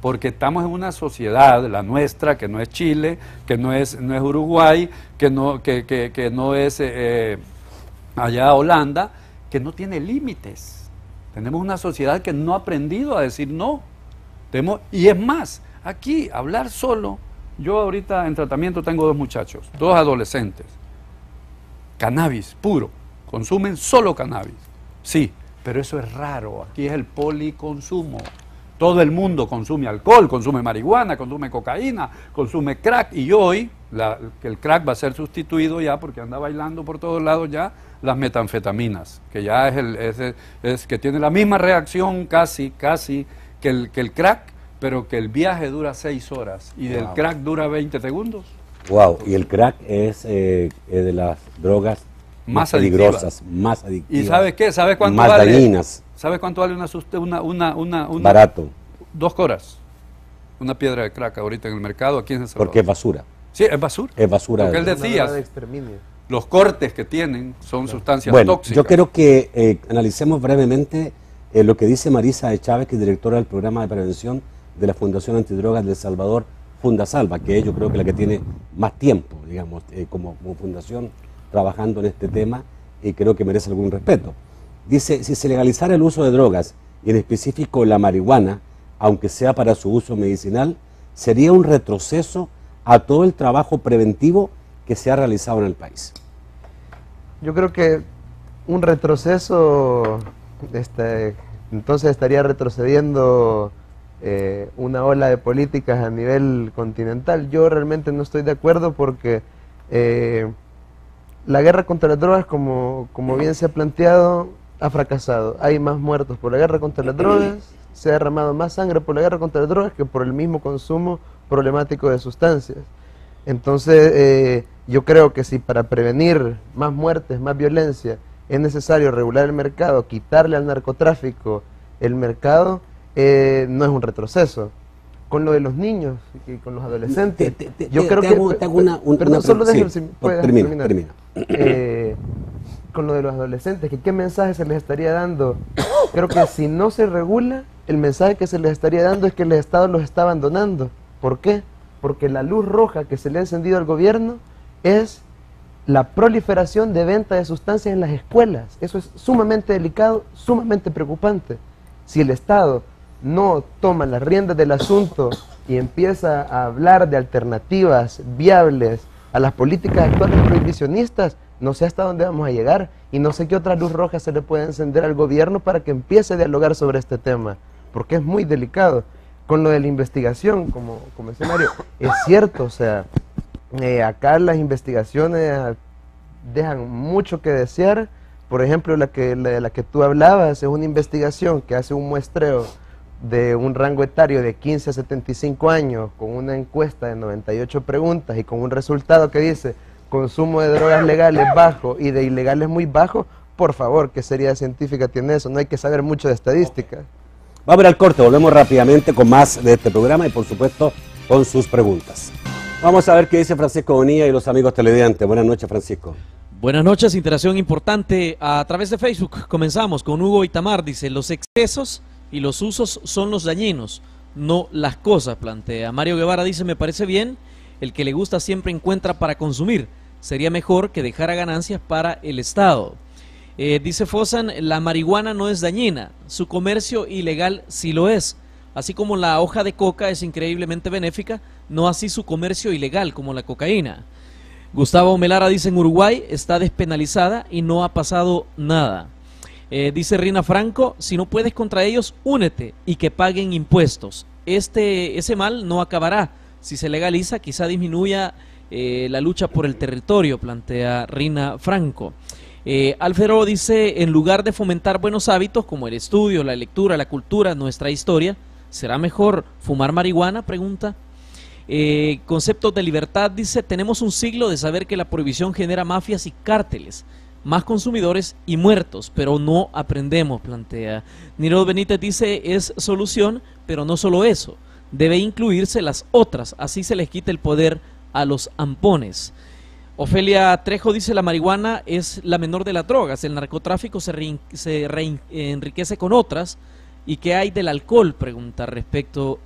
Porque estamos en una sociedad, la nuestra, que no es Chile, que no es Uruguay, que no es allá Holanda, que no tiene límites. Tenemos una sociedad que no ha aprendido a decir no. Y es más, aquí hablar solo, yo ahorita en tratamiento tengo 2 muchachos, 2 adolescentes, cannabis puro, consumen solo cannabis, sí, pero eso es raro, aquí es el policonsumo. Todo el mundo consume alcohol, consume marihuana, consume cocaína, consume crack, y hoy que el crack va a ser sustituido ya, porque anda bailando por todos lados ya, las metanfetaminas, que ya es que tiene la misma reacción casi que el crack, pero que el viaje dura 6 horas y del crack dura 20 segundos. Wow, y el crack es de las drogas más peligrosas, más adictivas. ¿Y sabes qué? ¿Sabes cuánto más vale? dañinas. ¿Sabes cuánto vale una barato? 2 coras. Una piedra de crack ahorita en el mercado aquí en El Salvador. Porque es basura. Sí, es basura. Es basura. Lo que él decía, los cortes que tienen son sustancias tóxicas. Yo quiero que analicemos brevemente lo que dice Marisa de Chávez, que es directora del programa de prevención de la Fundación Antidrogas de El Salvador, Fundasalva, que yo creo que la que tiene más tiempo, digamos, como fundación trabajando en este tema, y creo que merece algún respeto. Dice, si se legalizara el uso de drogas, y en específico la marihuana, aunque sea para su uso medicinal, sería un retroceso a todo el trabajo preventivo que se ha realizado en el país. Yo creo que un retroceso, entonces estaría retrocediendo una ola de políticas a nivel continental. Yo realmente no estoy de acuerdo porque la guerra contra las drogas, como bien se ha planteado, ha fracasado. Hay más muertos por la guerra contra las drogas, se ha derramado más sangre por la guerra contra las drogas que por el mismo consumo problemático de sustancias. Entonces, yo creo que si para prevenir más muertes, más violencia, es necesario regular el mercado, quitarle al narcotráfico el mercado, no es un retroceso. Con lo de los niños y con los adolescentes, yo creo que... Solo déjame, si puedes terminar. Con lo de los adolescentes, que qué mensaje se les estaría dando. Creo que si no se regula, el mensaje que se les estaría dando es que el Estado los está abandonando. ¿Por qué? Porque la luz roja que se le ha encendido al gobierno es la proliferación de venta de sustancias en las escuelas. Eso es sumamente delicado, sumamente preocupante. Si el Estado no toma las riendas del asunto y empieza a hablar de alternativas viables a las políticas actuales prohibicionistas, no sé hasta dónde vamos a llegar y no sé qué otra luz roja se le puede encender al gobierno para que empiece a dialogar sobre este tema, porque es muy delicado. Con lo de la investigación, como escenario, es cierto, o sea, acá las investigaciones dejan mucho que desear. Por ejemplo, la que tú hablabas es una investigación que hace un muestreo de un rango etario de 15 a 75 años con una encuesta de 98 preguntas y con un resultado que dice consumo de drogas legales bajo y de ilegales muy bajo. Por favor, ¿qué seriedad científica tiene eso? No hay que saber mucho de estadística. Vamos a ver al corte, volvemos rápidamente con más de este programa y por supuesto con sus preguntas. Vamos a ver qué dice Francisco Bonilla y los amigos televidentes. Buenas noches, Francisco. Buenas noches, interacción importante a través de Facebook. Comenzamos con Hugo Itamar, dice, los excesos y los usos son los dañinos, no las cosas, plantea. Mario Guevara dice, me parece bien, el que le gusta siempre encuentra para consumir, sería mejor que dejara ganancias para el Estado. Dice Fosan, la marihuana no es dañina, su comercio ilegal sí lo es, así como la hoja de coca es increíblemente benéfica, no así su comercio ilegal como la cocaína. Gustavo Melara dice, en Uruguay está despenalizada y no ha pasado nada. Dice Rina Franco, si no puedes contra ellos, únete y que paguen impuestos. Ese mal no acabará. Si se legaliza, quizá disminuya la lucha por el territorio, plantea Rina Franco. Alfredo dice, en lugar de fomentar buenos hábitos como el estudio, la lectura, la cultura, nuestra historia, ¿será mejor fumar marihuana? Pregunta. Conceptos de libertad dice, tenemos un siglo de saber que la prohibición genera mafias y cárteles, más consumidores y muertos, pero no aprendemos, plantea. Niro Benítez dice, es solución, pero no solo eso, debe incluirse las otras, así se les quita el poder a los ampones. Ofelia Trejo dice, la marihuana es la menor de las drogas, el narcotráfico se enriquece con otras. ¿Y qué hay del alcohol? Pregunta respecto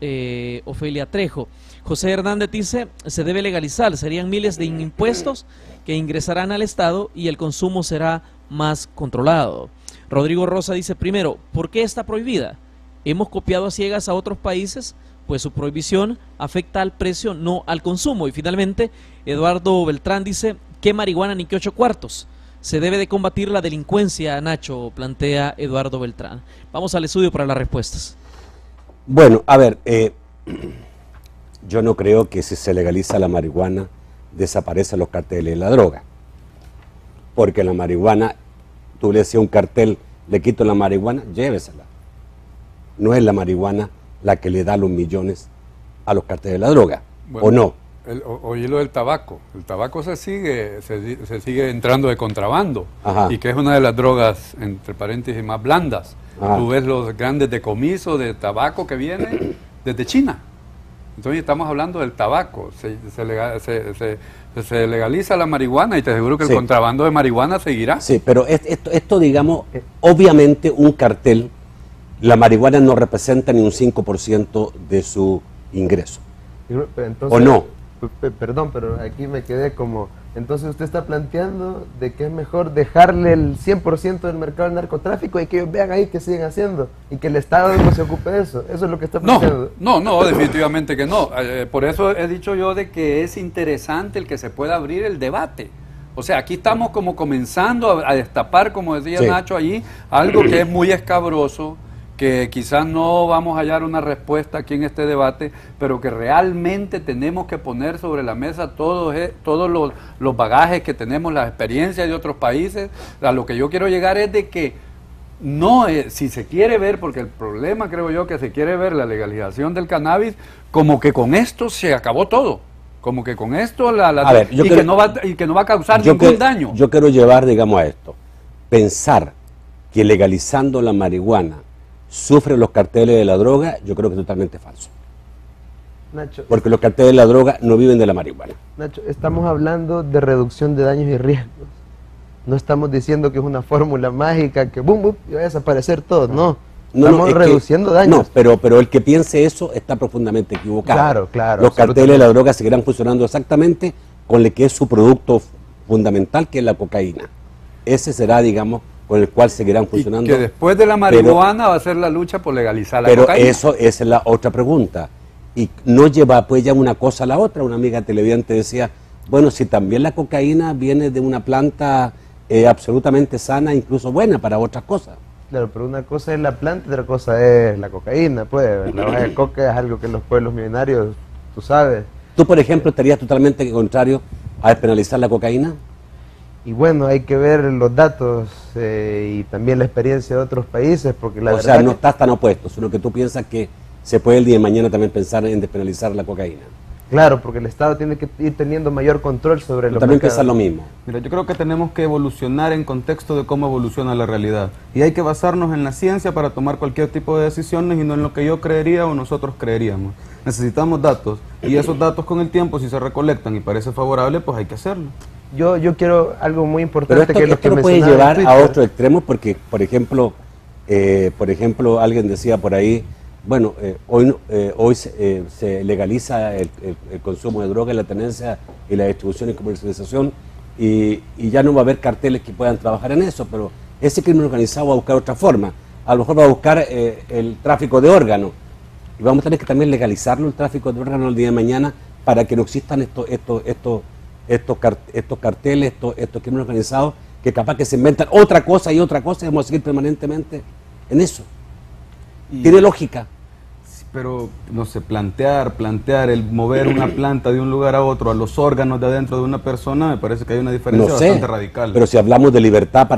Ofelia Trejo. José Hernández dice, se debe legalizar, serían miles de impuestos que ingresarán al Estado y el consumo será más controlado. Rodrigo Rosa dice, primero, ¿por qué está prohibida? ¿Hemos copiado a ciegas a otros países? Pues su prohibición afecta al precio, no al consumo. Y finalmente, Eduardo Beltrán dice, ¿qué marihuana ni qué 8 cuartos? Se debe de combatir la delincuencia, Nacho, plantea Eduardo Beltrán. Vamos al estudio para las respuestas. Bueno, a ver, yo no creo que si se legaliza la marihuana desaparecen los carteles de la droga. Porque la marihuana, tú le decías a un cartel, le quito la marihuana, llévesela. No es la marihuana la que le da los millones a los carteles de la droga, bueno, ¿o no? Oye lo del tabaco. El tabaco se sigue entrando de contrabando. Ajá. Y que es una de las drogas, entre paréntesis, más blandas. Ajá. Tú ves los grandes decomisos de tabaco que vienen desde China. Entonces estamos hablando del tabaco. Se legaliza la marihuana y te aseguro que el contrabando de marihuana seguirá. Sí, pero esto digamos, obviamente un cartel, la marihuana no representa ni un 5% de su ingreso. Entonces, ¿O no? Perdón, pero aquí me quedé como... Entonces usted está planteando de que es mejor dejarle el 100% del mercado al narcotráfico y que ellos vean ahí que siguen haciendo y que el Estado no se ocupe de eso. Eso es lo que está planteando. No, definitivamente que no. Por eso he dicho yo de que es interesante el que se pueda abrir el debate. O sea, aquí estamos como comenzando a destapar, como decía Sí. Nacho allí, algo que es muy escabroso, que quizás no vamos a hallar una respuesta aquí en este debate, pero que realmente tenemos que poner sobre la mesa todos los bagajes que tenemos, las experiencias de otros países. A lo que yo quiero llegar es de que no, si se quiere ver, porque el problema creo yo que se quiere ver la legalización del cannabis, como que con esto se acabó todo. Como que con esto A ver, yo y, creo- que no va a causar Yo ningún que- daño. Yo quiero llevar, digamos, a esto. Pensar que legalizando la marihuana sufren los carteles de la droga, yo creo que es totalmente falso. Nacho, Porque los carteles de la droga no viven de la marihuana. Nacho, estamos hablando de reducción de daños y riesgos. No estamos diciendo que es una fórmula mágica que boom, boom, y va a desaparecer todo. No, estamos es que- reduciendo daños. No, pero el que piense eso está profundamente equivocado. Claro, claro, Los carteles de absolutamente. la droga seguirán funcionando exactamente con el que es su producto fundamental, que es la cocaína. Ese será, digamos, con el cual seguirán Y funcionando. que después de la marihuana va a ser la lucha por legalizar la Pero cocaína. eso esa es la otra pregunta. Y no lleva pues ya una cosa a la otra. Una amiga televidente decía, bueno, si también la cocaína viene de una planta absolutamente sana, incluso buena para otras cosas. Claro, pero una cosa es la planta y otra cosa es la cocaína, pues. La hoja de coca es algo que en los pueblos millonarios, tú sabes. ¿Tú, por ejemplo, estarías totalmente contrario a despenalizar la cocaína? Y bueno, hay que ver los datos y también la experiencia de otros países, porque la O verdad sea, no que- estás tan opuesto, sino que tú piensas que se puede el día de mañana también pensar en despenalizar la cocaína. Claro, porque el Estado tiene que ir teniendo mayor control sobre Tú los también mercados. piensas lo mismo. Mira, yo creo que tenemos que evolucionar en contexto de cómo evoluciona la realidad. Y hay que basarnos en la ciencia para tomar cualquier tipo de decisiones y no en lo que yo creería o nosotros creeríamos. Necesitamos datos y esos datos con el tiempo, si se recolectan y parece favorable, pues hay que hacerlo. Yo quiero algo muy importante Pero esto, que es lo que esto lo puede mencionaba en llevar a Twitter. otro extremo porque, por ejemplo, alguien decía por ahí, bueno, hoy se legaliza el consumo de droga, la tenencia y la distribución y comercialización y ya no va a haber carteles que puedan trabajar en eso, pero ese crimen organizado va a buscar otra forma. A lo mejor va a buscar el tráfico de órganos y vamos a tener que también legalizarlo, el tráfico de órganos el día de mañana para que no existan estos carteles, estos crímenes organizados, que capaz que se inventan otra cosa y vamos a seguir permanentemente en eso. Tiene lógica. Sí, pero, no sé, plantear el mover una planta de un lugar a otro, a los órganos de adentro de una persona, me parece que hay una diferencia No sé, bastante radical. pero si hablamos de libertad,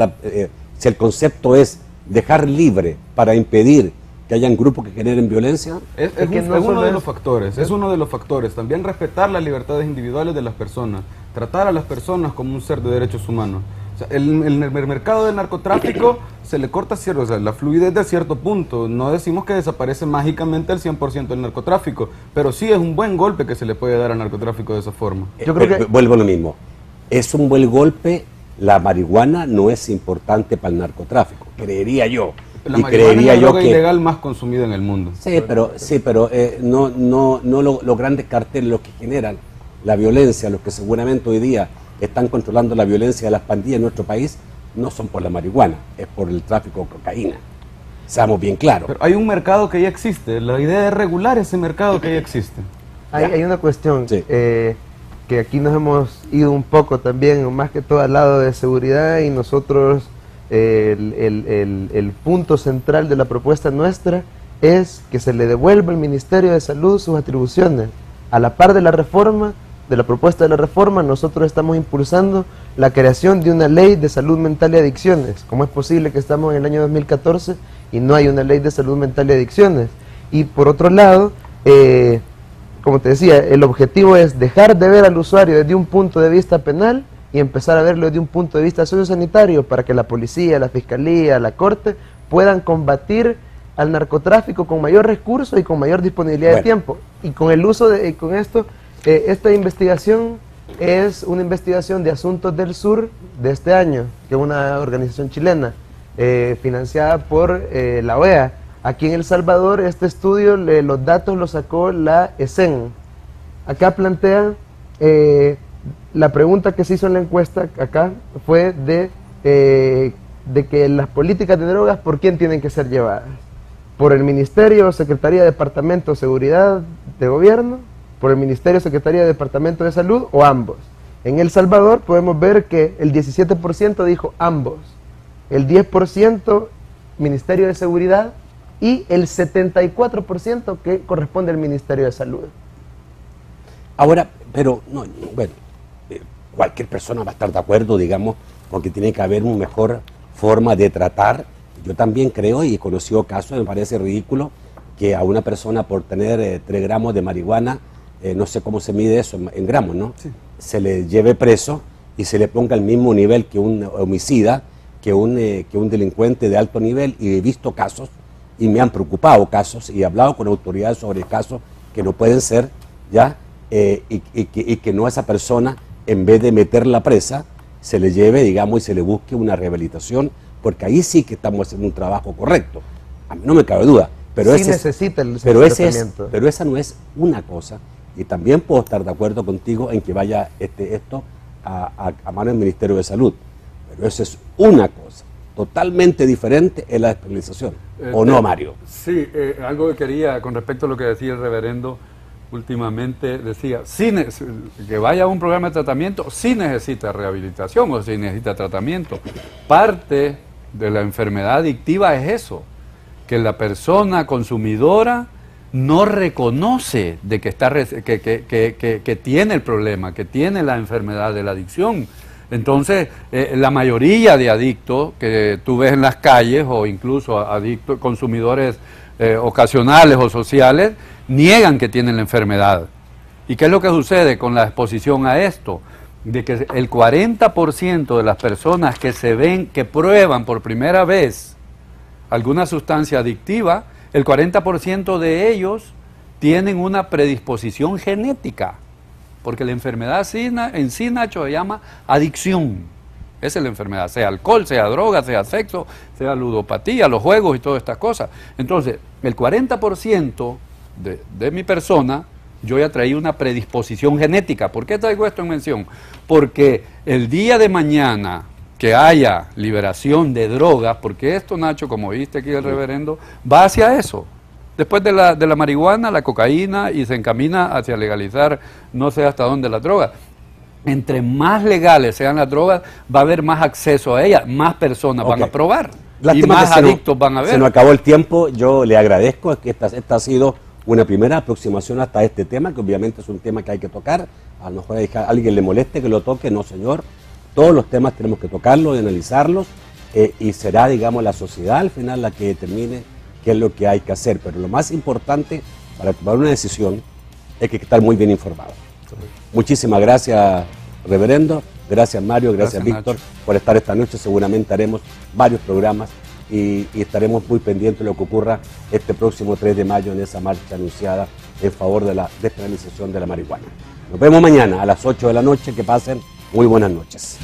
si el concepto es dejar libre para impedir que hayan grupos que generen violencia, Es que no uno solo de es- los factores, es uno de los factores. También respetar las libertades individuales de las personas, tratar a las personas como un ser de derechos humanos. O sea, el mercado del narcotráfico se le corta cierto, o sea, la fluidez de cierto punto. No decimos que desaparece mágicamente el 100% del narcotráfico, pero sí es un buen golpe que se le puede dar al narcotráfico de esa forma. Yo creo que- vuelvo a lo mismo. Es un buen golpe, la marihuana no es importante para el narcotráfico, creería yo. La y marihuana es creería la yo droga que ilegal más consumida en el mundo. Sí, pero no los grandes carteles los que generan la violencia, los que seguramente hoy día están controlando la violencia de las pandillas en nuestro país, no son por la marihuana, es por el tráfico de cocaína. Seamos bien claros. Pero hay un mercado que ya existe, la idea es regular ese mercado que ya existe. Hay una cuestión Sí. que aquí nos hemos ido un poco también, más que todo al lado de seguridad, y nosotros el punto central de la propuesta nuestra es que se le devuelva al Ministerio de Salud sus atribuciones. A la par de la reforma, de la propuesta de la reforma, nosotros estamos impulsando la creación de una ley de salud mental y adicciones. ¿Cómo es posible que estamos en el año 2014 y no hay una ley de salud mental y adicciones? Y por otro lado, como te decía, el objetivo es dejar de ver al usuario desde un punto de vista penal y empezar a verlo desde un punto de vista sociosanitario para que la policía, la fiscalía, la corte puedan combatir al narcotráfico con mayor recurso y con mayor disponibilidad de Bueno. tiempo. Y con el uso de, con esto, esta investigación es una investigación de Asuntos del Sur de este año, que es una organización chilena financiada por la OEA. Aquí en El Salvador este estudio, los datos los sacó la ESEN, acá plantea, la pregunta que se hizo en la encuesta acá fue de que las políticas de drogas, ¿por quién tienen que ser llevadas? ¿Por el Ministerio, Secretaría, Departamento, Seguridad de Gobierno? ¿Por el Ministerio, Secretaría, Departamento de Salud o ambos? En El Salvador podemos ver que el 17% dijo ambos, el 10% Ministerio de Seguridad y el 74% que corresponde al Ministerio de Salud. Ahora, pero, no, bueno, cualquier persona va a estar de acuerdo, digamos, con que tiene que haber una mejor forma de tratar. Yo también creo, y he conocido casos, me parece ridículo, que a una persona por tener 3 gramos de marihuana, no sé cómo se mide eso en gramos, ¿no? Sí. Se le lleve preso y se le ponga al mismo nivel que un homicida, que un delincuente de alto nivel, y he visto casos, y me han preocupado casos, y he hablado con autoridades sobre casos que no pueden ser, ¿ya? Y que no a esa persona, en vez de meterla presa, se le lleve, digamos, y se le busque una rehabilitación, porque ahí sí que estamos haciendo un trabajo correcto. A mí no me cabe duda, pero, sí necesita el tratamiento. Pero esa no es una cosa, y también puedo estar de acuerdo contigo en que vaya esto a mano del Ministerio de Salud, pero eso es una cosa. Totalmente diferente es la despenalización, ¿o no, Mario? Sí, algo que quería con respecto a lo que decía el reverendo últimamente, decía, que vaya a un programa de tratamiento, sí necesita rehabilitación o sí necesita tratamiento. Parte de la enfermedad adictiva es eso, que la persona consumidora no reconoce de que, que tiene el problema, que tiene la enfermedad de la adicción. Entonces, la mayoría de adictos que tú ves en las calles, o incluso adictos, consumidores ocasionales o sociales, niegan que tienen la enfermedad. ¿Y qué es lo que sucede con la exposición a esto? De que el 40% de las personas que prueban por primera vez alguna sustancia adictiva, el 40% de ellos tienen una predisposición genética. Porque la enfermedad en sí, Nacho, se llama adicción. Esa es la enfermedad, sea alcohol, sea droga, sea sexo, sea ludopatía, los juegos y todas estas cosas. Entonces, el 40% de mi persona, yo ya traía una predisposición genética. ¿Por qué traigo esto en mención? Porque el día de mañana que haya liberación de drogas, porque esto, Nacho, como viste aquí el reverendo, va hacia eso. Después de la marihuana, la cocaína, y se encamina hacia legalizar no sé hasta dónde las drogas. Entre más legales sean las drogas, va a haber más acceso a ellas, más personas van a probar. Lástima y más adictos van a ver. Se nos acabó el tiempo, yo le agradezco que esta ha sido una primera aproximación hasta este tema, que obviamente es un tema que hay que tocar. A lo mejor a alguien le moleste que lo toque, no señor. Todos los temas tenemos que tocarlos y analizarlos, y será, digamos, la sociedad al final la que determine qué es lo que hay que hacer. Pero lo más importante para tomar una decisión es que hay que estar muy bien informado. Muchísimas gracias, reverendo. Gracias, Mario. Gracias, Víctor, por estar esta noche. Seguramente haremos varios programas y estaremos muy pendientes de lo que ocurra este próximo 3 de mayo en esa marcha anunciada en favor de la despenalización de la marihuana. Nos vemos mañana a las 8 de la noche. Que pasen muy buenas noches.